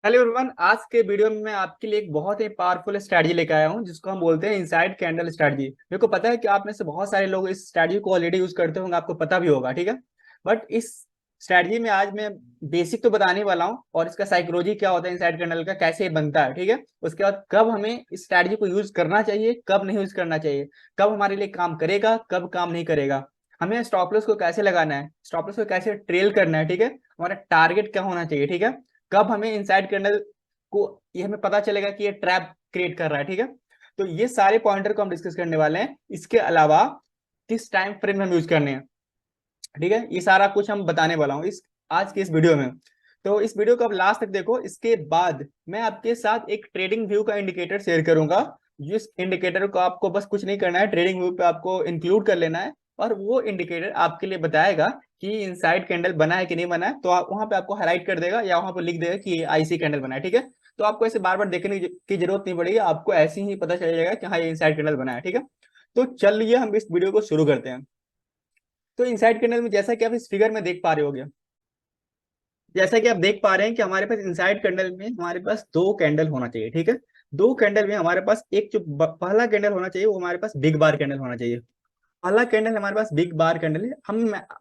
Hello everyone. आज के video में मैं आपके लिए एक बहुत ही पावरफुल स्ट्रैटेजी लेकर आया हूं जिसको हम बोलते हैं इनसाइड कैंडल स्ट्रैटेजी। मेरे को पता है कि आप में से बहुत सारे लोग इस स्ट्रैटेजी को ऑलरेडी यूज करते होंगे, आपको पता भी होगा, ठीक है। बट इस स्ट्रैटेजी में आज मैं बेसिक तो बताने वाला हूं और इसका साइकोलॉजी क्या होता है इनसाइड कैंडल का, कैसे ये बनता है, ठीक है। उसके बाद कब हमें इस स्ट्रैटेजी को यूज करना चाहिए, कब नहीं यूज करना चाहिए, कब हमारे लिए काम करेगा, कब काम नहीं करेगा, हमें स्टॉप लॉस को कैसे लगाना है, स्टॉप लॉस को कैसे ट्रेल करना है, ठीक है। हमारा टारगेट क्या होना चाहिए, ठीक है। कब हमें इनसाइड कैंडल को ये हमें पता चलेगा कि ये ट्रैप क्रिएट कर रहा है, ठीक है। तो ये सारे पॉइंटर को हम डिस्कस करने वाले हैं। इसके अलावा किस टाइम फ्रेम में हम यूज करने हैं, ठीक है, ये सारा कुछ हम बताने वाला हूँ इस आज की इस वीडियो में। तो इस वीडियो को आप लास्ट तक देखो। इसके बाद मैं आपके साथ एक ट्रेडिंग व्यू का इंडिकेटर शेयर करूंगा। जिस इंडिकेटर को आपको बस कुछ नहीं करना है, ट्रेडिंग व्यू पे आपको इंक्लूड कर लेना है और वो इंडिकेटर आपके लिए बताएगा कि इनसाइड कैंडल बना है कि नहीं बना है। तो आप वहां पे आपको हाईलाइट कर देगा या वहां पे लिख देगा कि आईसी कैंडल बना है, ठीक है। तो आपको ऐसे बार बार देखने की जरूरत नहीं पड़ेगी, आपको ऐसे ही पता चल जाएगा कि हाँ ये इनसाइड कैंडल बना है, ठीक है। तो चलिए हम इस वीडियो को शुरू करते हैं। तो इनसाइड कैंडल में जैसा कि आप इस फिगर में देख पा रहे होगे, जैसा कि आप देख पा रहे हैं कि हमारे पास इनसाइड कैंडल में हमारे पास दो कैंडल होना चाहिए, ठीक है। दो कैंडल में हमारे पास एक जो पहला कैंडल होना चाहिए वो हमारे पास बिग बार कैंडल होना चाहिए। पहला कैंडल हमारे पास बिग बार कैंडल है।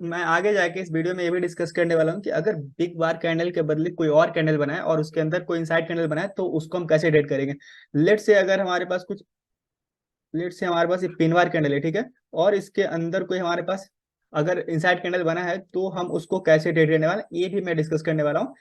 मैं आगे जाके इस वीडियो में ये भी डिस्कस करने वाला हूँ कि अगर बिग बार कैंडल के बदले कोई और कैंडल बनाए और उसके अंदर कोई इनसाइड कैंडल बनाए तो उसको हम कैसे डेट करेंगे। लेट से अगर हमारे पास कुछ लेट से हमारे पास एक पिन बार कैंडल है, ठीक है, और इसके अंदर कोई हमारे पास अगर इनसाइड कैंडल बना है तो हम उसको कैसे ट्रेड करने वाले हैं, ये भी मैं डिस्कस करने वाला हूँ।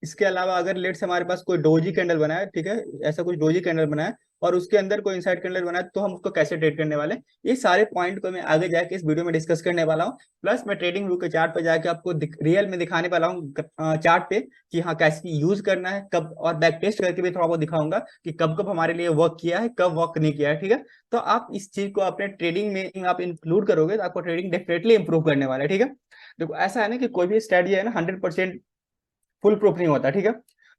इसके अलावा अगर लेट से हमारे पास कोई डोजी कैंडल बना है, ठीक है, ऐसा कुछ डोजी कैंडल बना है और उसके अंदर कोई इनसाइड कैंडल बना है तो हम उसको कैसे ट्रेड करने वाले हैं। ये सारे पॉइंट को मैं आगे जाके इस वीडियो में डिस्कस करने वाला हूँ। प्लस मैं ट्रेडिंग व्यू के चार्ट पर जाके आपको रियल में दिखाने वाला हूँ चार्ट पे कि हाँ कैसे यूज करना है, कब, और बैक टेस्ट करके भी थोड़ा बहुत दिखाऊंगा कि कब कब हमारे लिए वर्क किया है, कब वर्क नहीं किया है, ठीक है। तो आप इस चीज को अपने ट्रेडिंग में आप इंक्लूड करोगे तो आपको ट्रेडिंग डेफिनेटली इंप्रूव करने वाला है, ठीक है। देखो ऐसा है ना कि कोई भी स्ट्रेटजी है ना 100% फुल प्रूफ नहीं होता, ठीक है।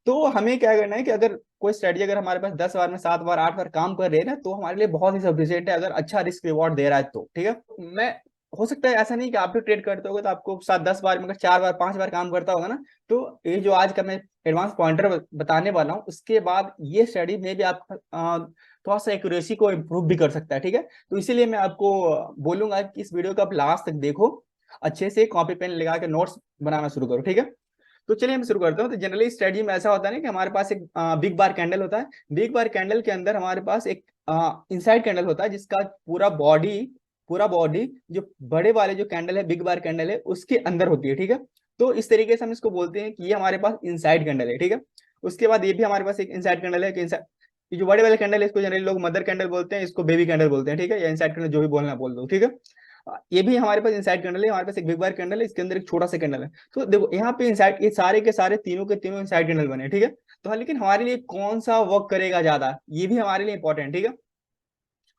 तो हमें क्या करना है कि अगर कोई स्ट्रेटजी अगर हमारे पास 10 बार में 7 बार 8 बार काम कर रही है ना तो हमारे लिए बहुत ही सफिशियंट है, अगर अच्छा रिस्क रिवॉर्ड दे रहा है तो, ठीक है। मैं हो सकता है ऐसा नहीं कि आप भी ट्रेड करते होगे तो आपको 7-10 बार में अगर 4 बार 5 बार काम करता होगा ना, तो ये जो आज का मैं एडवांस पॉइंटर बताने वाला हूँ उसके बाद ये स्टडी में भी आप थोड़ा सा एक्यूरेसी को इम्प्रूव भी कर सकता है, ठीक है। तो इसीलिए मैं आपको बोलूंगा कि इस वीडियो को आप लास्ट तक देखो, अच्छे से कॉपी पेन लगा के नोट्स बनाना शुरू करो, ठीक है। तो चलिए हम शुरू करते हैं। तो जनरली स्ट्रेटजी में ऐसा होता है ना कि हमारे पास एक बिग बार कैंडल होता है। बिग बार कैंडल के अंदर हमारे पास एक इनसाइड कैंडल होता है जिसका पूरा बॉडी जो बड़े वाले जो कैंडल है, बिग बार कैंडल है, उसके अंदर होती है, ठीक है। तो इस तरीके से हम इसको बोलते हैं कि ये हमारे पास इनसाइड कैंडल है, ठीक है। उसके बाद ये भी हमारे पास एक इनसाइड कैंडल है कि ये जो बड़े वाले कैंडल है इसको जनरली लोग मदर कैंडल बोलते हैं, इसको बेबी कैंडल बोलते हैं, ठीक है, या इनसाइड कैंडल जो भी बोलना बोल दो, ठीक है। ये भी हमारे पास इनसाइड कैंडल है। हमारे पास एक बिग बार कैंडल है, इसके अंदर एक छोटा सा कैंडल है। तो देखो यहाँ पे इनसाइड, ये सारे के सारे तीनों के तीनों इनसाइड कैंडल बने, ठीक है। तो हाँ, लेकिन हमारे लिए कौन सा वर्क करेगा ज्यादा, ये भी हमारे लिए इंपॉर्टेंट, ठीक है।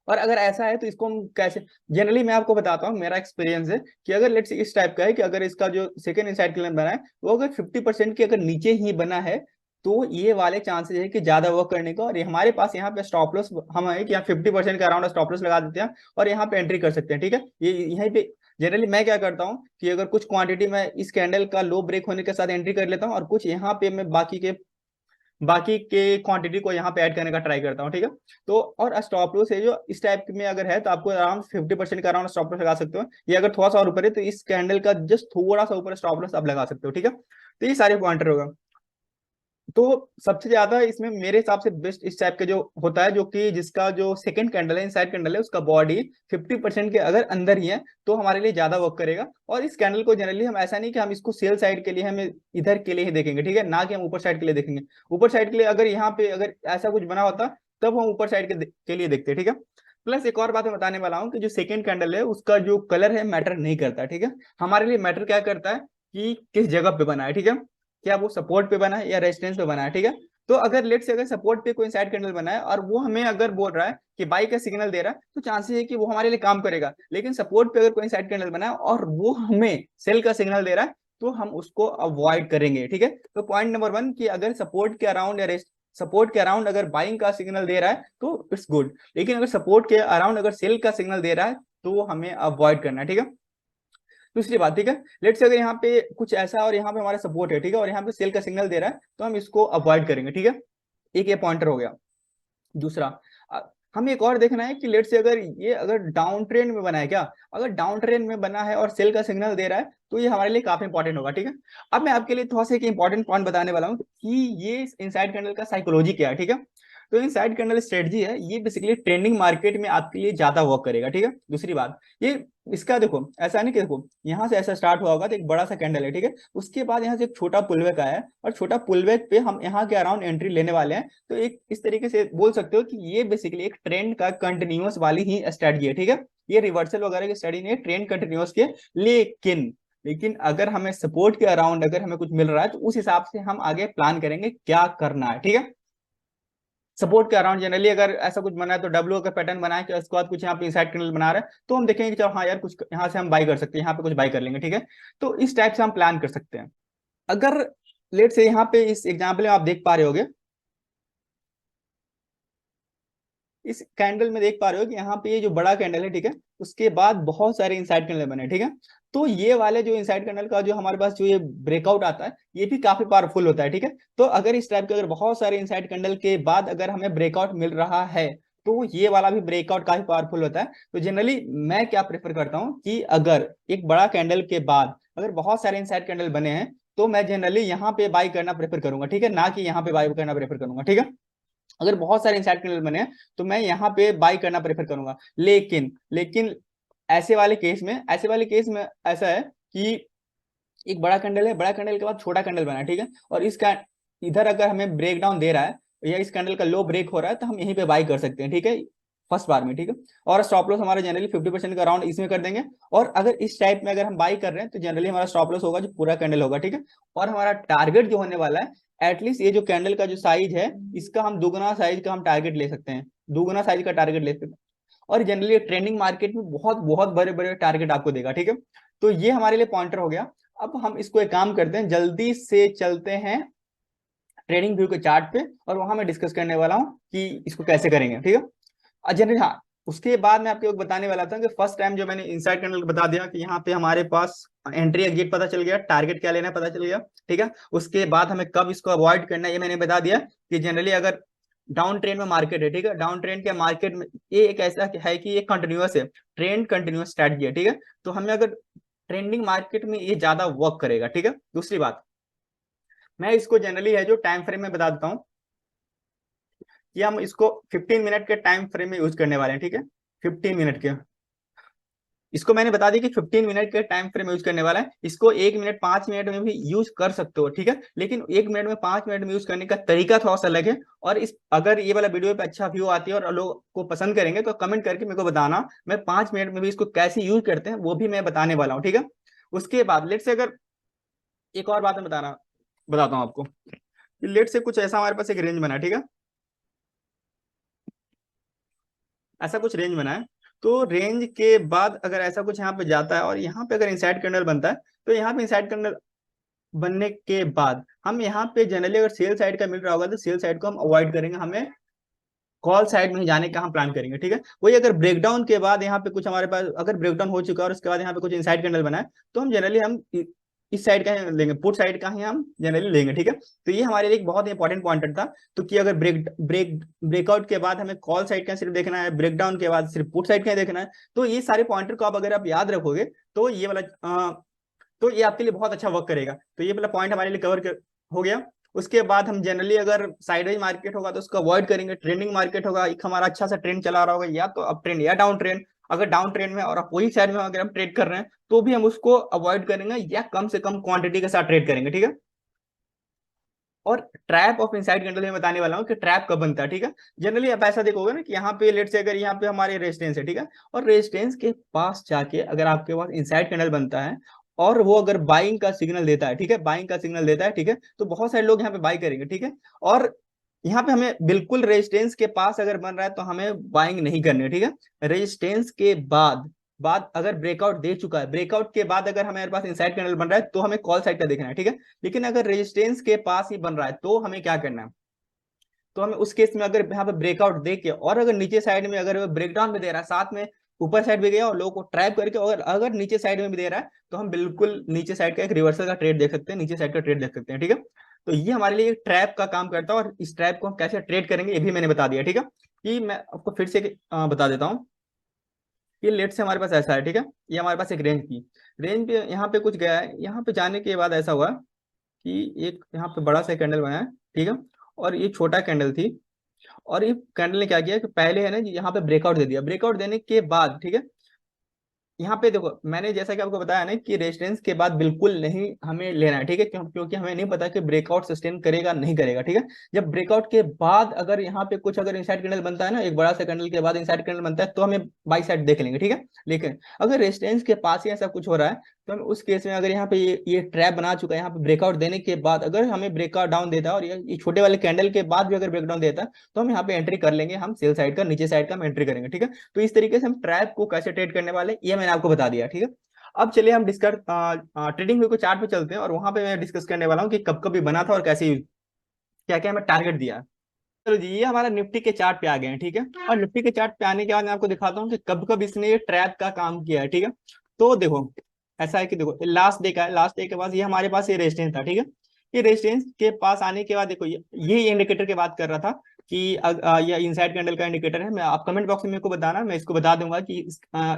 और अगर ऐसा है तो इसको हम कैसे, जनरली मैं आपको बताता हूँ, मेरा एक्सपीरियंस है कि अगर लेट्स इस टाइप का है कि अगर इसका जो सेकंड इनसाइड कैंडल बना है वो अगर 50% के अगर नीचे ही बना है तो ये वाले चांसेस है कि ज्यादा वर्क करने का। और ये हमारे पास यहाँ पे स्टॉप लॉस हम है कि यहाँ 50% के अराउंड स्टॉप लॉस लगा देते हैं और यहाँ पे एंट्री कर सकते हैं, ठीक है। ये यहीं पे जनरली मैं क्या करता हूँ कि अगर कुछ क्वांटिटी मैं इस कैंडल का लो ब्रेक होने के साथ एंट्री कर लेता हूँ और कुछ यहाँ पे मैं बाकी के क्वांटिटी को यहाँ पे ऐड करने का ट्राई करता हूँ, ठीक है। तो और स्टॉप लॉस है जो इस टाइप में अगर है तो आपको अराउंड 50% का अराउंड स्टॉप लॉस लगा सकते हो। ये अगर थोड़ा सा और ऊपर है तो इस कैंडल का जस्ट थोड़ा सा ऊपर स्टॉप लॉस आप लगा सकते हो, ठीक है। तो ये सारे पॉइंटर होगा। तो सबसे ज्यादा इसमें मेरे हिसाब से बेस्ट इस टाइप का जो होता है, जो कि जिसका जो सेकंड कैंडल है, इनसाइड कैंडल है, उसका बॉडी 50% के अगर अंदर ही है तो हमारे लिए ज्यादा वर्क करेगा। और इस कैंडल को जनरली हम ऐसा नहीं कि हम इसको सेल साइड के लिए हमें इधर के लिए ही देखेंगे, ठीक है, ना कि हम ऊपर साइड के लिए देखेंगे। ऊपर साइड के लिए अगर यहाँ पे अगर ऐसा कुछ बना होता तब हम ऊपर साइड के लिए देखते, ठीक है। प्लस एक और बात मैं बताने वाला हूँ कि जो सेकंड कैंडल है उसका जो कलर है मैटर नहीं करता, ठीक है। हमारे लिए मैटर क्या करता है कि किस जगह पे बना है, ठीक है, क्या वो सपोर्ट पे बना है या रेजिस्टेंस पे बना है, ठीक है। तो अगर लेट से अगर सपोर्ट पे कोई साइड कैंडल बना है और वो हमें अगर बोल रहा है कि बाई का सिग्नल दे रहा है तो चांसेस है कि वो हमारे लिए काम करेगा। लेकिन सपोर्ट पे अगर कोई साइड कैंडल बना है और वो हमें सेल का सिग्नल दे रहा है तो हम उसको अवॉइड करेंगे, ठीक है। तो पॉइंट नंबर 1 कि अगर सपोर्ट के अराउंड अगर बाइंग का सिग्नल दे रहा है तो इट्स गुड, लेकिन अगर सपोर्ट के अराउंड अगर सेल का सिग्नल दे रहा है तो हमें अवॉइड करना है, ठीक है। दूसरी बात, ठीक है, लेट्स से अगर यहाँ पे कुछ ऐसा और यहाँ पे हमारा सपोर्ट है, ठीक है, और यहाँ पे सेल का सिग्नल दे रहा है, तो हम इसको अवॉइड करेंगे, ठीक है। एक ये पॉइंटर हो गया। दूसरा, अ, हमें एक और देखना है कि लेट से अगर ये अगर डाउन ट्रेंड में बना है क्या, अगर डाउन ट्रेंड में बना है और सेल का सिग्नल दे रहा है, तो ये हमारे लिए काफी इंपॉर्टेंट होगा, ठीक है। अब मैं आपके लिए थोड़ा सा एक इंपॉर्टेंट पॉइंट बताने वाला हूँ कि ये इनसाइड कैंडल का साइकोलॉजी क्या है, ठीक है। तो इनसाइड कैंडल स्ट्रेटजी है, ये बेसिकली ट्रेंडिंग मार्केट में आपके लिए ज्यादा वर्क करेगा, ठीक है। दूसरी बात, ये इसका देखो, ऐसा नहीं कि देखो यहाँ से ऐसा स्टार्ट हुआ होगा तो एक बड़ा सा कैंडल है, ठीक है, उसके बाद यहाँ से एक छोटा पुलबैक आया है, और छोटा पुलबैक पे हम यहाँ के अराउंड एंट्री लेने वाले हैं। तो एक इस तरीके से बोल सकते हो कि ये बेसिकली एक ट्रेंड का कंटिन्यूअस वाली ही स्ट्रेटजी है, ठीक है। ये रिवर्सल वगैरह की स्टडी नहीं है, ट्रेंड कंटिन्यूअस के। लेकिन लेकिन अगर हमें सपोर्ट के अराउंड अगर हमें कुछ मिल रहा है, तो उस हिसाब से हम आगे प्लान करेंगे क्या करना है, ठीक है। सपोर्ट के अराउंड जनरली अगर ऐसा कुछ बना है, तो डब्ल्यू का पैटर्न बना है कि उसके बाद कुछ यहाँ पे इनसाइड कैंडल बना रहा है, तो हम देखेंगे कि चलो हाँ यार कुछ यहाँ से हम बाई कर सकते हैं, यहाँ पे कुछ बाई कर लेंगे, ठीक है। तो इस टाइप से हम प्लान कर सकते हैं। अगर लेट से यहाँ पे इस एग्जाम्पल में आप देख पा रहे होगे, इस कैंडल में देख पा रहे हो कि यहाँ पे ये जो बड़ा कैंडल है, ठीक है, उसके बाद बहुत सारे इनसाइड कैंडल बने, ठीक है। तो ये वाले जो इनसाइड कैंडल का जो हमारे पास जो ये ब्रेकआउट आता है, ये भी काफी पावरफुल होता है, ठीक है। तो अगर इस टाइप के अगर बहुत सारे इनसाइड कैंडल के बाद अगर हमें ब्रेकआउट मिल रहा है, तो ये वाला भी ब्रेकआउट काफी पावरफुल होता है। तो जनरली मैं क्या प्रेफर करता हूँ कि अगर एक बड़ा कैंडल के बाद अगर बहुत सारे इनसाइड कैंडल बने हैं, तो मैं जनरली यहाँ पे बाई करना प्रेफर करूंगा, ठीक है, ना कि यहाँ पे बाई करना प्रेफर करूंगा, ठीक है। अगर बहुत सारे इनसाइड कैंडल बने हैं, तो मैं यहाँ पे बाई करना प्रेफर करूंगा। लेकिन लेकिन ऐसे वाले केस में ऐसा है कि एक बड़ा कैंडल है, बड़ा कैंडल के बाद छोटा कैंडल बना है, ठीक है, और इसका इधर अगर हमें ब्रेक डाउन दे रहा है या इस कैंडल का लो ब्रेक हो रहा है, तो हम यहीं पे बाई कर सकते हैं, ठीक है, फर्स्ट बार में, ठीक है। और स्टॉप लॉस हमारा जनरली 50% का राउंड इसमें कर देंगे। और अगर इस टाइप में अगर हम बाई कर रहे हैं, तो जनरली हमारा स्टॉप लॉस होगा जो पूरा कैंडल होगा, ठीक है। और हमारा टारगेट जो होने वाला है, एटलीस्ट ये जो कैंडल का जो साइज है, इसका हम दुगुना साइज का हम टारगेट ले सकते हैं, दुगुना साइज का टारगेट ले सकते हैं। और जनरली ट्रेंडिंग मार्केट में बहुत बहुत बड़े बड़े टारगेट आपको देगा, ठीक है। तो ये हमारे लिए पॉइंटर हो गया। अब हम इसको एक काम करते हैं, जल्दी से चलते हैं ट्रेडिंग व्यू के चार्ट पे, और वहां मैं डिस्कस करने वाला हूँ कि इसको कैसे करेंगे, ठीक है। जनरली हाँ, उसके बाद मैं आपको बताने वाला था कि फर्स्ट टाइम जो मैंने इनसाइड कैंडल बता दिया कि यहाँ पे हमारे पास एंट्री एग्जिट पता चल गया, टारगेट क्या लेना है पता चल गया, ठीक है। उसके बाद हमें कब इसको अवॉइड करना है ये मैंने बता दिया कि जनरली अगर डाउन ट्रेंड में मार्केट है, ठीक है, डाउन ट्रेंड के मार्केट में ये एक ऐसा है कि ये कंटिन्यूअस है, ट्रेंड कंटिन्यूअस स्ट्रेटजी है, ठीक है। तो हमें अगर ट्रेंडिंग मार्केट में ये ज्यादा वर्क करेगा, ठीक है। दूसरी बात, मैं इसको जनरली है जो टाइम फ्रेम में बता देता हूँ कि हम इसको 15 मिनट के टाइम फ्रेम में यूज करने वाले हैं, ठीक है, 15 मिनट के। इसको मैंने बता दिया कि 15 मिनट के टाइम फ्रेम यूज करने वाला है। इसको 1 मिनट 5 मिनट में भी यूज कर सकते हो, ठीक है, लेकिन 1 मिनट में 5 मिनट में यूज करने का तरीका थोड़ा सा अलग है। और इस अगर ये वाला वीडियो पे अच्छा व्यू आती है और लोग को पसंद करेंगे, तो कमेंट करके मेरे को बताना, मैं 5 मिनट में भी इसको कैसे यूज करते हैं वो भी मैं बताने वाला हूँ, ठीक है। उसके बाद लेट से अगर एक और बात मैं बताता हूँ आपको, लेट से कुछ ऐसा हमारे पास एक रेंज बना है, ठीक है, ऐसा कुछ रेंज बना है। तो रेंज के बाद अगर ऐसा कुछ यहाँ पे जाता है और यहाँ पे अगर इनसाइड कैंडल बनता है, तो यहाँ पे इनसाइड कैंडल बनने के बाद हम यहाँ पे जनरली अगर सेल साइड का मिल रहा होगा, तो सेल साइड को हम अवॉइड करेंगे, हमें कॉल साइड में ही जाने का हम प्लान करेंगे, ठीक है। वही अगर ब्रेकडाउन के बाद यहाँ पे कुछ हमारे पास अगर ब्रेकडाउन हो चुका है और उसके बाद यहाँ पे कुछ इनसाइड कैंडल बना है, तो हम जनरली हम इस साइड का ही लेंगे, पुट साइड का ही हम जनरली लेंगे, ठीक है। तो ये हमारे लिए एक बहुत इंपॉर्टेंट पॉइंटर था। तो कि अगर ब्रेकआउट के बाद हमें कॉल साइड का सिर्फ देखना है, ब्रेकडाउन के बाद सिर्फ पुट साइड का देखना है, तो ये सारे पॉइंटर को अगर आप याद रखोगे, तो ये वाला तो ये आपके लिए बहुत अच्छा वर्क करेगा। तो ये वाला पॉइंट हमारे लिए हो गया। उसके बाद हम जनरली अगर साइडवेज मार्केट होगा तो उसको अवॉइड करेंगे, ट्रेंडिंग मार्केट होगा, एक हमारा अच्छा सा ट्रेंड चला रहा होगा, या तो अप ट्रेंड या डाउन ट्रेंड। अगर डाउन ट्रेंड में और अपोजिट साइड में अगर हम ट्रेड कर रहे हैं, तो भी हम उसको अवॉइड करेंगे या कम से कम क्वांटिटी के साथ ट्रेड करेंगे, ठीक है। और ट्रैप ऑफ इनसाइड कैंडल में बताने वाला हूँ कि ट्रैप कब बनता है, ठीक है। जनरली आप ऐसा देखोगे ना कि यहाँ पे लेट से अगर यहाँ पे हमारे रेजिस्टेंस है, ठीक है, और रेजिस्टेंस के पास जाके अगर आपके पास इनसाइड कैंडल बनता है और वो अगर बाइंग का सिग्नल देता है, ठीक है, बाइंग का सिग्नल देता है, ठीक है, तो बहुत सारे लोग यहाँ पे बाई करेंगे, ठीक है। और यहाँ पे हमें बिल्कुल रेजिस्टेंस के पास अगर बन रहा है, तो हमें बाइंग नहीं करनी है, ठीक है। रेजिस्टेंस के बाद अगर ब्रेकआउट दे चुका है, ब्रेकआउट के बाद अगर हमारे पास इनसाइड कैंडल बन रहा है, तो हमें कॉल साइड का देखना है, ठीक है। लेकिन अगर रेजिस्टेंस के पास ही बन रहा है, तो हमें क्या करना है, तो हमें उस केस में अगर यहाँ पे ब्रेकआउट दे के और अगर नीचे साइड में अगर ब्रेकडाउन में दे रहा है, साथ में ऊपर साइड भी गया और लो को ट्रैप करके, और अगर नीचे साइड में भी दे रहा है तो हम बिल्कुल नीचे साइड का एक रिवर्सल का ट्रेड देख सकते हैं, नीचे साइड का ट्रेड देख सकते हैं, ठीक है। तो ये हमारे लिए एक ट्रैप का काम करता है, और इस ट्रैप को हम कैसे ट्रेड करेंगे ये भी मैंने बता दिया, ठीक है। कि मैं आपको फिर से बता देता हूँ कि लेट से हमारे पास ऐसा है, ठीक है। ये हमारे पास एक रेंज पे यहाँ पे कुछ गया है, यहाँ पे जाने के बाद ऐसा हुआ कि एक यहाँ पे बड़ा सा कैंडल बना है, ठीक है, और ये छोटा कैंडल थी। और ये कैंडल ने क्या किया कि पहले है ना यहाँ पे ब्रेकआउट दे दिया, ब्रेकआउट देने के बाद, ठीक है, यहाँ पे देखो मैंने जैसा कि आपको बताया ना कि रेजिस्टेंस के बाद बिल्कुल नहीं हमें लेना है, ठीक है, क्योंकि हमें नहीं पता कि ब्रेकआउट सस्टेन करेगा नहीं करेगा, ठीक है। जब ब्रेकआउट के बाद अगर यहाँ पे कुछ अगर इनसाइड कैंडल बनता है ना, एक बड़ा सा कैंडल के बाद इनसाइड कैंडल बनता है, तो हमें बाई साइड देख लेंगे, ठीक है। लेकिन अगर रेजिस्टेंस के पास ही ऐसा कुछ हो रहा है, तो हम उस केस में अगर यहाँ पे ये ट्रैप बना चुका है, यहाँ पे ब्रेकआउट देने के बाद अगर हमें ब्रेकआउट डाउन देता है, और ये छोटे वाले कैंडल के बाद भी अगर ब्रेकडाउन देता है, तो हम यहाँ पे एंट्री कर लेंगे, हम सेल साइड का, नीचे साइड का हम एंट्री करेंगे, ठीक है। तो इस तरीके से हम ट्रैप को कैसे ट्रेड करने वाले ये मैंने आपको बता दिया, ठीक है। अब चलिए हम डिस्कस ट्रेडिंग व्यू को चार्ट पे चलते हैं, और वहां पे मैं डिस्कस करने वाला हूँ कि कब कब ये बना था और कैसे क्या क्या हमें टारगेट दिया। चलो जी, ये हमारा निफ्टी के चार्ट पे आ गए हैं, ठीक है। और निफ्टी के चार्ट पे आने के बाद मैं आपको दिखाता हूँ कि कब कब इसने ये ट्रैप का काम किया है, ठीक है। तो देखो ऐसा है कि देखो लास्ट डे का है, लास्ट डे के बाद ये हमारे पास ये रेजिस्टेंस था, ठीक है। ये रेजिस्टेंस के पास आने के बाद देखो ये इंडिकेटर की बात कर रहा था कि ये इनसाइड कैंडल का इंडिकेटर है। मैं आप कमेंट बॉक्स में मेरे को बताना, मैं इसको बता दूंगा कि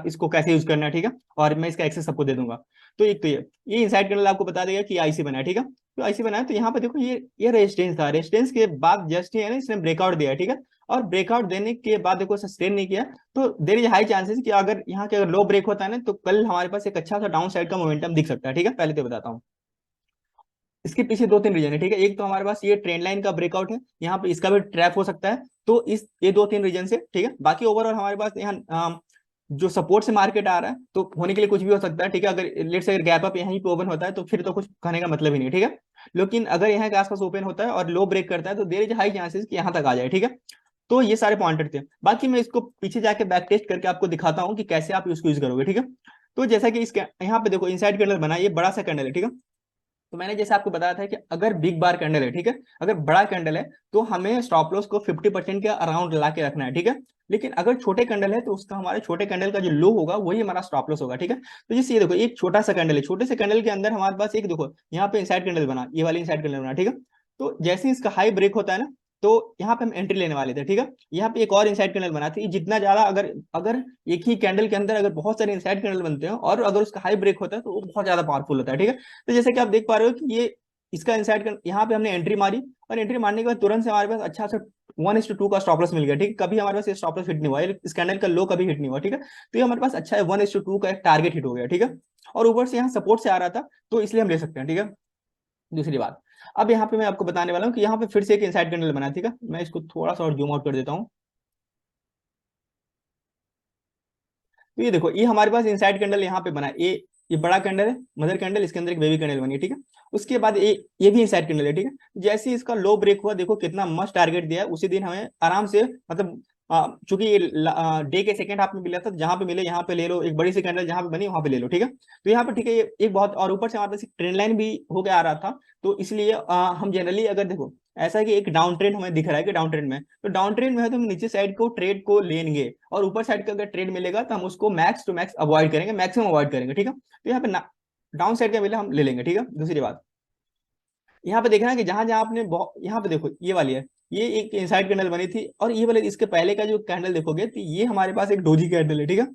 इसको कैसे यूज करना है, ठीक है। और मैं इसका एक्सेस सबको दे दूंगा। तो एक तो ये इनसाइड कैंडल आपको बता देगा कि आईसी बना है, ठीक है। तो आईसी बना है, तो यहाँ पे देखो ये रेजिस्टेंस था, रेजिस्टेंस के बाद जस्ट ही है ना इसने ब्रेकआउट दिया, ठीक है। और ब्रेकआउट देने के बाद देखो सस्टेन नहीं किया, तो देयर इज हाई चांसेस कि अगर यहाँ के अगर लो ब्रेक होता है ना, तो कल हमारे पास एक अच्छा सा डाउन साइड का मोमेंटम दिख सकता है, ठीक है। पहले तो बताता हूँ इसके पीछे दो तीन रीजन है, ठीक है। एक तो हमारे पास ये ट्रेंड लाइन का ब्रेकआउट है, यहाँ पे इसका भी ट्रैप हो सकता है। तो इस ये दो तीन रीजन से, ठीक है। बाकी ओवरऑल हमारे पास यहाँ जो सपोर्ट से मार्केट आ रहा है, तो होने के लिए कुछ भी हो सकता है, ठीक है। अगर लेट्स अगर गैप अप यहीं पे ओपन होता है, तो फिर तो कुछ कहने का मतलब ही नहीं है, ठीक है। लेकिन अगर यहाँ के आसपास ओपन होता है और लो ब्रेक करता है, तो देयर इज हाई चांसेस कि यहाँ तक आ जाए, ठीक है। तो ये सारे पॉइंटर थे, बाकी मैं इसको पीछे जाके बैक टेस्ट करके आपको दिखाता हूँ कि कैसे आप इसको यूज करोगे, ठीक है। तो जैसा कि इसके यहाँ पे देखो इनसाइड कैंडल बना, ये बड़ा सा कैंडल है, ठीक है। तो मैंने जैसे आपको बताया था कि अगर बिग बार कैंडल है, ठीक है, अगर बड़ा कैंडल है, तो हमें स्टॉप लॉस को 50% के अराउंड ला के रखना है, ठीक है। लेकिन अगर छोटे कैंडल है, तो उसका हमारे छोटे कैंडल का जो लो होगा वही हमारा स्टॉप लॉस होगा, ठीक है। तो जैसे ये देखो एक छोटा सा कैंडल है, छोटे से कैंडल के अंदर हमारे पास एक देखो यहाँ पे इनसाइड कैंडल बना, ये वाली इनसाइड कैंडल बना, ठीक है। तो जैसे इसका हाई ब्रेक होता है ना, तो यहाँ पे हम एंट्री लेने वाले थे, ठीक है। यहाँ पे एक और इनसाइड कैंडल बना थी, जितना ज्यादा अगर अगर एक ही कैंडल के अंदर अगर बहुत सारे इनसाइड कैंडल बनते हैं और अगर उसका हाई ब्रेक होता है, तो वो बहुत ज्यादा पावरफुल होता है, ठीक है। तो जैसे कि आप देख पा रहे हो कि ये इसका इनसाइड यहाँ पे हमने एंट्री मारी, और एंट्री मारने के बाद तुरंत से हमारे पास अच्छा सा 1:2 का स्टॉप लॉस मिल गया, ठीक है। कभी हमारे पास ये स्टॉप लॉस हिट नहीं हुआ, इस कैंडल का लो कभी हिट नहीं हुआ, ठीक है। तो ये हमारे पास अच्छा है, 1:2 का एक टारगेट हिट हो गया, ठीक है। और ऊपर से यहाँ सपोर्ट से आ रहा था, तो इसलिए हम ले सकते हैं, ठीक है। दूसरी बात, अब यहाँ पे मैं आपको बताने वाला हूँ कि यहाँ पे फिर से एक इनसाइड कैंडल बना, ठीक है। मैं इसको थोड़ा सा और जूम आउट कर देता हूँ। तो ये देखो ये हमारे पास इनसाइड कैंडल यहाँ पे बना, ये बड़ा कैंडल है, मदर कैंडल, इसके अंदर एक बेबी कैंडल बनी है, ठीक है। उसके बाद ये भी इनसाइड कैंडल है, ठीक है। जैसे ही इसका लो ब्रेक हुआ, देखो कितना मस्त टारगेट दिया है, उसी दिन हमें आराम से मतलब चूंकि ये डे के सेकंड हाफ में मिला था, जहां पे मिले यहाँ पे ले लो, एक बड़ी सी कैंडल जहां पे बनी वहां पे ले लो, ठीक है। तो यहाँ पे ठीक है, ये एक बहुत, और ऊपर से हमारे पास एक ट्रेंड लाइन भी हो गया आ रहा था, तो इसलिए हम जनरली अगर देखो ऐसा है कि एक डाउन ट्रेंड हमें दिख रहा है कि डाउन ट्रेंड में, तो डाउन ट्रेंड में है तो हम नीचे साइड को ट्रेड को लेंगे, और ऊपर साइड का अगर ट्रेड मिलेगा तो हम उसको मैक्स टू मैक्स अवॉइड करेंगे, मैक्सिमम अवॉइड करेंगे, ठीक है। तो यहाँ पे डाउन साइड का मिला हम ले लेंगे, ठीक है। दूसरी बात, यहाँ पे देखना है कि जहां जहां आपने यहाँ पे देखो ये वाली है, ये एक इनसाइड कैंडल बनी थी, और ये वाले इसके पहले का जो कैंडल देखोगे, तो ये हमारे पास एक डोजी कैंडल है, ठीक है।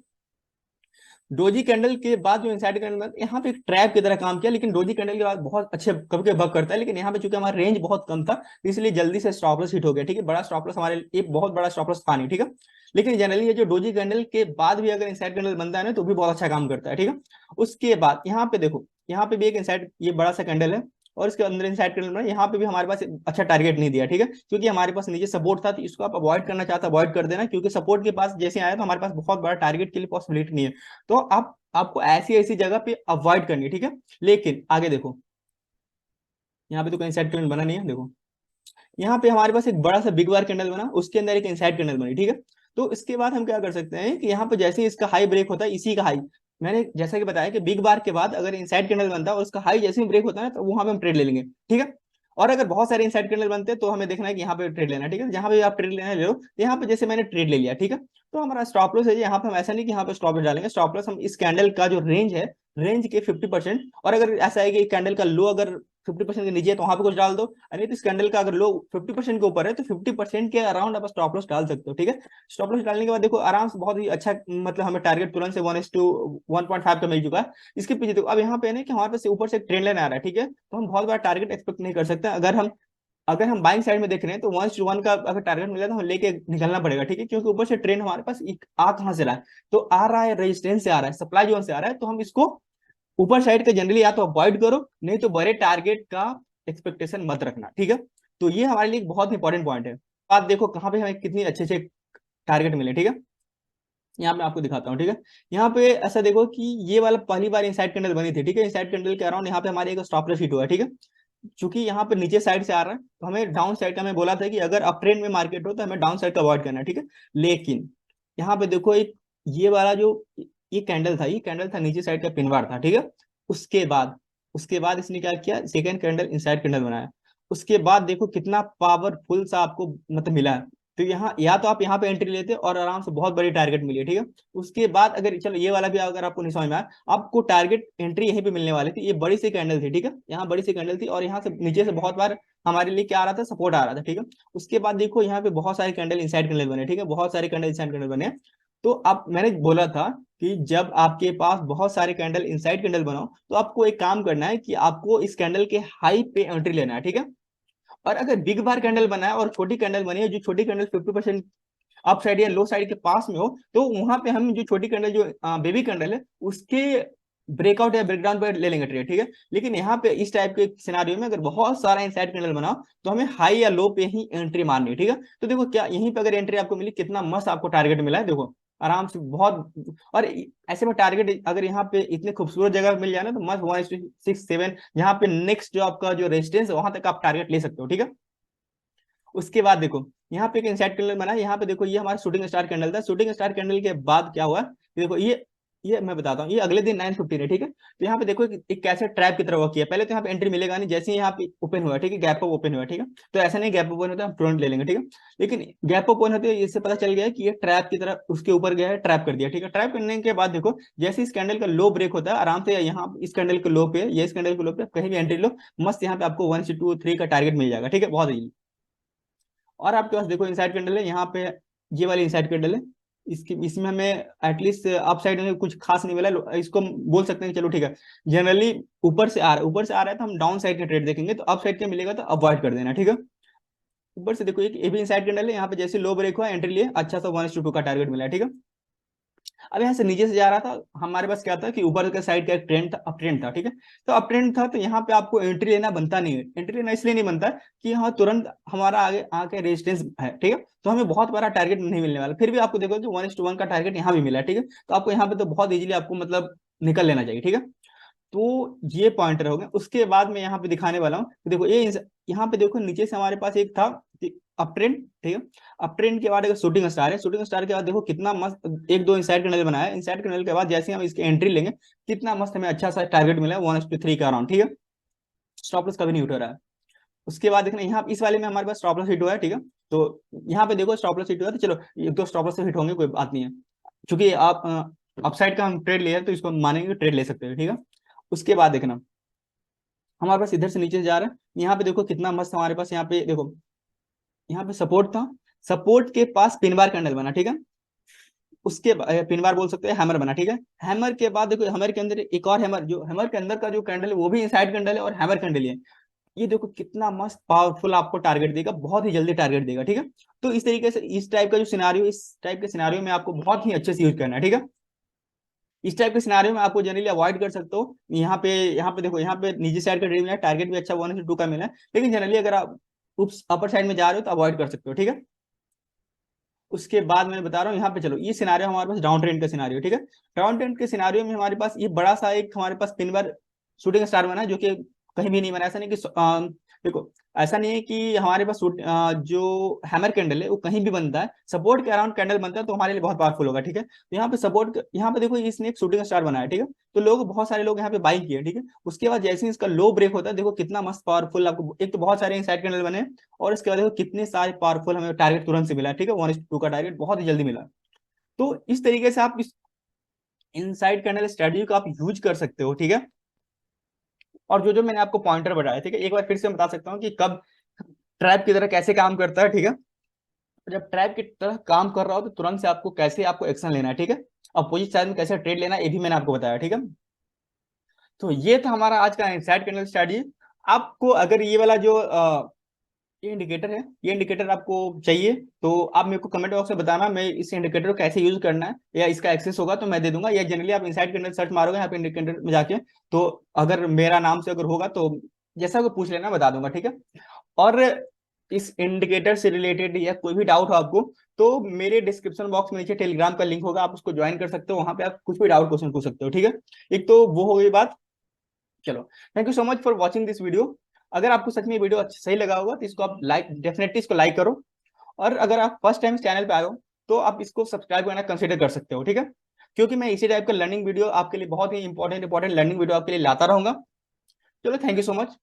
डोजी कैंडल के बाद जो इनसाइड कैंडल यहाँ पे एक ट्रैप की तरह काम किया, लेकिन डोजी कैंडल के बाद बहुत अच्छे कब के बग करता है, लेकिन यहाँ पे चूंकि हमारा रेंज बहुत कम था, इसलिए जल्दी से स्टॉप लॉस हिट हो गया, ठीक है। बड़ा स्टॉप लॉस हमारे एक बहुत बड़ा स्टॉप लॉस था नहीं, ठीक है। लेकिन जनरली ये जो डोजी कैंडल के बाद भी अगर इनसाइड कैंडल बनता है ना, तो भी बहुत अच्छा काम करता है, ठीक है। उसके बाद यहाँ पे देखो, यहाँ पे भी एक इनसाइड ये बड़ा सा कैंडल है, और इसके अंदर इनसाइड कैंडल में यहाँ पे भी हमारे पास अच्छा टारगेट नहीं दिया, ठीक है। क्योंकि हमारे पास नीचे सपोर्ट था, तो इसको आप अवॉइड करना चाहते अवॉइड कर देना, क्योंकि सपोर्ट के पास जैसे आया तो हमारे पास बहुत बड़ा टारगेट के लिए पॉसिबिलिटी नहीं है। तो आपको ऐसी ऐसी जगह पे अवॉइड करनी है, ठीक है। लेकिन आगे देखो, यहाँ पे तो कोई इनसाइड कैंडल बना नहीं है, देखो यहाँ पे हमारे पास एक बड़ा सा बिग बार कैंडल बना, उसके अंदर एक इनसाइड कैंडल बनी, ठीक है। तो इसके बाद हम क्या कर सकते हैं कि यहाँ पे जैसे ही इसका हाई ब्रेक होता है, इसी का हाई मैंने जैसा कि बताया कि बिग बार के बाद अगर इनसाइड कैंडल बनता है और उसका हाई जैसे ही ब्रेक होता है ना, तो वहां पे हम ट्रेड ले लेंगे, ठीक है। और अगर बहुत सारे इनसाइड कैंडल बनते हैं तो हमें देखना है कि यहाँ पे ट्रेड लेना है, ठीक है। जहां पे आप ट्रेड लेना ले लो, तो यहाँ पे जैसे मैंने ट्रेड ले लिया, ठीक है, तो हमारा स्टॉप लॉस है। यहाँ पे हम ऐसा नहीं कि यहाँ पे स्टॉप लॉस डालेंगे, स्टॉप लॉस हम इस कैंडल का जो रेंज है, रेंज के 50%, और अगर ऐसा है कि कैंडल का लो अगर 50% के नीचे है तो वहां पे कुछ डाल दो, नहीं तो इस कैंडल का अगर लो 50% के ऊपर है तो 50% के अराउंड आप स्टॉप लॉस डाल सकते हो, ठीक है। स्टॉप लॉस डालने के बाद देखो आराम से बहुत ही अच्छा, मतलब हमें टारगेट तुरंत से 1:1.5 का मिल चुका है। इसके पीछे देखो अब यहाँ पे ना कि हमारे पास ऊपर से एक ट्रेंड लाइन आ रहा है, ठीक है, तो हम बहुत बड़ा टारगेट एक्सपेक्ट नहीं कर सकते। अगर हम बाइंग साइड में देख रहे हैं तो 1:1 का अगर टारगेट मिला तो हमें लेके निकलना पड़ेगा, ठीक है, क्योंकि ऊपर से ट्रेंड हमारे पास आ कहां से रहा है, तो आ रहा है रेजिस्टेंस से, आ रहा है सप्लाई जोन से आ रहा है, तो हम इसको ऊपर साइड का जनरली या तो अवॉइड करो, नहीं तो बड़े टारगेट का एक्सपेक्टेशन मत रखना, ठीक है। तो ये हमारे लिए एक बहुत इंपॉर्टेंट पॉइंट है। आप देखो कहाँ पे हमें कितनी अच्छे से टारगेट मिले, ठीक है। यहाँ पे आपको दिखाता हूँ, ठीक है। यहाँ पे ऐसा देखो कि ये वाला पहली बार इनसाइड कैंडल बनी थी, ठीक है। इनसाइड कैंडल के अराउंड यहाँ पे हमारे एक स्टॉप लॉस हिट हुआ है, ठीक है। चूंकि यहाँ पे नीचे साइड से आ रहा है तो हमें डाउन साइड का, मैं बोला था कि अगर अप ट्रेंड में मार्केट हो तो हमें डाउन साइड का अवॉइड करना है, ठीक है। लेकिन यहाँ पे देखो एक ये वाला जो ये कैंडल था, ये कैंडल था नीचे साइड का पिनवार था, ठीक है। उसके बाद उसके बाद इसने क्या किया, सेकेंड कैंडल इनसाइड कैंडल बनाया। उसके बाद देखो कितना पावरफुल सा आपको मतलब मिला है। तो यहाँ या तो आप यहाँ पे एंट्री लेते और आराम से बहुत बड़ी टारगेट मिली है, ठीक है। उसके बाद अगर चलो ये वाला भी अगर आपको नहीं समझ में आया, आपको टारगेट एंट्री यहीं पे मिलने वाली थी। ये बड़ी सी कैंडल थी, ठीक है, यहाँ बड़ी सी कैंडल थी और यहाँ से नीचे से बहुत बार हमारे लिए क्या आ रहा था, सपोर्ट आ रहा था, ठीक है। उसके बाद देखो यहाँ पे बहुत सारे कैंडल इनसाइड कैंडल बने, ठीक है, बहुत सारे कैंडल इनसाइड कैंडल बने। तो आप, मैंने बोला था कि जब आपके पास बहुत सारे कैंडल इनसाइड कैंडल बनाओ तो आपको एक काम करना है कि आपको इस कैंडल के हाई पे एंट्री लेना है, ठीक है। और अगर बिग बार कैंडल बना है और छोटी कैंडल बनी है, जो छोटी कैंडल 50% अप साइड या लो साइड के पास में हो, तो वहां पे हम जो छोटी कैंडल जो बेबी कैंडल है उसके ब्रेकआउट या ब्रेकडाउन पर ले लेंगे ट्रेड, ठीक है। लेकिन यहाँ पे इस टाइप के सिनारियो में अगर बहुत सारा इनसाइड कैंडल बनाओ तो हमें हाई या लो पे ही एंट्री मारनी है, ठीक है। तो देखो क्या यहीं पे अगर एंट्री आपको मिली, कितना मस्त आपको टारगेट मिला है, देखो आराम से बहुत। और ऐसे में टारगेट अगर यहाँ पे इतने खूबसूरत जगह मिल जाए ना तो मस्त 1:6-7, यहाँ पे नेक्स्ट जो आपका जो रेजिस्टेंस है वहां तक आप टारगेट ले सकते हो, ठीक है। उसके बाद देखो यहाँ पे एक इनसाइड कैंडल बना है, यहाँ पे देखो ये हमारा शूटिंग स्टार कैंडल था। शूटिंग स्टार कैंडल के बाद क्या हुआ, देखो ये मैं बताता हूँ, ये अगले दिन 9:15 है, ठीक है। तो यहाँ पे देखो एक कैसे ट्रैप की तरह वर्क किया। पहले तो यहाँ पे एंट्री मिलेगा नहीं, जैसे ही यहाँ पे ओपन हुआ, ठीक है, गैप अप ओपन हुआ, ठीक है। तो ऐसा नहीं गैप ओपन होता है हम तुरंत ले लेंगे, ठीक है। लेकिन गैप ओपन होते हैं इससे पता चल गया कि ये ट्रैप की तरह उसके ऊपर गया है, ट्रैप कर दिया, ठीक है। ट्रैप करने के बाद देखो जैसे इस कैंडल का लो ब्रेक होता है, आराम से यहाँ इस कैंडल के लो पे या इस कैंडल के लो पे कहीं भी एंट्री लो, मस्त यहाँ पे आपको 1:2-3 का टारगेट मिल जाएगा, ठीक है, बहुत ही। और आपके पास देखो इनसाइड कैंडल है यहाँ पे, ये वाली इनसाइड कैंडल है। इसमें हमें एटलीस्ट अप साइड में कुछ खास नहीं मिला, इसको बोल सकते हैं चलो ठीक है। जनरली ऊपर से आ रहा है तो हम डाउन साइड का ट्रेड देखेंगे, तो अप साइड का मिलेगा तो अवॉइड कर देना, ठीक है। ऊपर से देखो एक ये भी इनसाइड कैंडल है, यहाँ पे जैसे लो ब्रेक हुआ एंट्री लिए, अच्छा सा 1:2 का टारगेट मिला है, ठीक है। अब यहाँ से नीचे से जा रहा था, हमारे पास क्या था कि ऊपर के साइड का एक ट्रेंड था, अप ट्रेंड था, ठीक है। तो अप ट्रेंड था तो यहाँ पे आपको एंट्री लेना बनता नहीं है। एंट्री लेना इसलिए नहीं बनता कि हाँ तुरंत हमारा आगे आके रेजिस्टेंस है, ठीक है, तो हमें बहुत बड़ा टारगेट नहीं मिलने वाला। फिर भी आपको देखो कि 1:1 का टारगेट यहाँ भी मिला है, ठीक है। तो आपको यहाँ पे तो बहुत इजीली आपको मतलब निकल लेना चाहिए, ठीक है। तो ये पॉइंटर हो गए। उसके बाद मैं यहाँ पे दिखाने वाला हूँ, देखो ये यहाँ पे देखो नीचे से हमारे पास एक था अप ट्रेंड, ठीक है। अप ट्रेंड के बाद एक शूटिंग स्टार है, शूटिंग स्टार के बाद देखो कितना मस्त एक दो इनसाइड कैंडल बनाया है। इनसाइड कैंडल के बाद जैसे हम इसके एंट्री लेंगे, कितना मस्त हमें अच्छा सा टारगेट मिला है 1:3 का अराउंड, ठीक है। स्टॉप लॉस कभी नहीं उठ रहा है। उसके बाद देखना यहाँ इस वाले में हमारे पास स्टॉप लॉस हिट हुआ है, ठीक है। तो यहाँ पे देखो स्टॉप लॉस हिट हुआ है, तो चलो एक दो स्टॉप लॉस हिट होंगे, कोई बात नहीं है, क्योंकि आप अपसाइड का हम ट्रेड लिया तो इसको मानेंगे ट्रेड ले सकते हैं, ठीक है। उसके बाद देखना हमारे पास इधर से नीचे जा रहा है, यहाँ पे देखो कितना मस्त हमारे पास, यहाँ पे देखो यहाँ पे सपोर्ट था, सपोर्ट के पास पिन बार कैंडल बना, ठीक है। उसके पिन बार बोल सकते हैं, हैमर बना, ठीक है। हैमर के बाद देखो हैमर के अंदर एक और हैमर, जो हैमर के अंदर का जो कैंडल है वो भी इनसाइड कैंडल है और हैमर कैंडल है। ये देखो कितना मस्त पावरफुल आपको टारगेट देगा, बहुत ही जल्दी टारगेट देगा, ठीक है। तो इस तरीके से इस टाइप का जो सिनारियो, इस टाइप के सिनारियो में आपको बहुत ही अच्छे से यूज करना है, ठीक है। इस टाइप के सिनारियो में आपको जनरली अवॉइड कर सकते हो। यहाँ पे देखो यहाँ पे नीचे साइड का ट्रेड मिला है, टारगेट भी अच्छा 1:2 का मिला है, लेकिन जनरली अगर आप अपर साइड में जा रहे हो तो अवॉइड कर सकते हो, ठीक है। उसके बाद मैं बता रहा हूँ यहाँ पे, चलो ये सिनारियो हमारे पास डाउन ट्रेंड का सिनारियो, ठीक है। डाउन ट्रेंड के सिनारियो में हमारे पास ये बड़ा सा एक हमारे पास पिन बार शूटिंग स्टार बना है, जो कि कहीं भी नहीं बना, ऐसा नहीं कि देखो ऐसा नहीं है कि हमारे पास जो हैमर कैंडल है वो कहीं भी बनता है, सपोर्ट के अराउंड कैंडल बनता है तो हमारे लिए बहुत पावरफुल होगा, ठीक है। तो यहाँ पे सपोर्ट, यहाँ पे देखो इसने एक शूटिंग स्टार बनाया, ठीक है। तो लोग, बहुत सारे लोग यहाँ पे बाई किए, ठीक है। उसके बाद जैसे ही इसका लो ब्रेक होता है, देखो कितना मस्त पावरफुल आपको, एक तो बहुत सारे इनसाइड कैंडल बने, और इसके बाद देखो कितने सारे पावरफुल हमें टारगेट तुरंत से मिला, ठीक है। 1:2 का टारगेट बहुत ही जल्दी मिला। तो इस तरीके से आप इस इनसाइड कैंडल स्ट्रेटजी को आप यूज कर सकते हो, ठीक है। और जो जो मैंने आपको पॉइंटर बताया, ठीक है, एक बार फिर से मैं बता सकता हूँ कि कब ट्रैप की तरह कैसे काम करता है, ठीक है। जब ट्रैप की तरह काम कर रहा हो तो तुरंत से आपको कैसे आपको एक्शन लेना है, ठीक है। अपोजिट साइड में कैसे ट्रेड लेना है ये भी मैंने आपको बताया, ठीक है। तो ये था हमारा आज का इनसाइड कैंडल स्ट्रेटजी। आपको अगर ये वाला जो ये इंडिकेटर है, ये इंडिकेटर आपको चाहिए तो आप मेरे को कमेंट बॉक्स में बताना, मैं इस इंडिकेटर को कैसे यूज करना है, या इसका एक्सेस होगा तो मैं दे दूंगा, या जनरली आप इनसाइड कैंडल सर्च मारोगे यहाँ पे इंडिकेटर में जाके, तो अगर मेरा नाम से अगर होगा तो जैसा को पूछ लेना, बता दूंगा, ठीक है। और इस इंडिकेटर से रिलेटेड या कोई भी डाउट हो आपको, तो मेरे डिस्क्रिप्शन बॉक्स में नीचे टेलीग्राम का लिंक होगा, आप उसको ज्वाइन कर सकते हो, वहां पे आप कुछ भी डाउट क्वेश्चन पूछ सकते हो, ठीक है। एक तो वो हो गई बात। चलो, thank you so much for watching this video. अगर आपको सच में वीडियो अच्छा सही लगा होगा तो इसको आप लाइक, डेफिनेटली इसको लाइक करो। और अगर आप फर्स्ट टाइम इस चैनल पे आए हो तो आप इसको सब्सक्राइब करना कंसिडर कर सकते हो, ठीक है। क्योंकि मैं इसी टाइप का लर्निंग वीडियो आपके लिए, बहुत ही इंपॉर्टेंट लर्निंग वीडियो आपके लिए लाता रहूंगा। चलो, थैंक यू सो मच।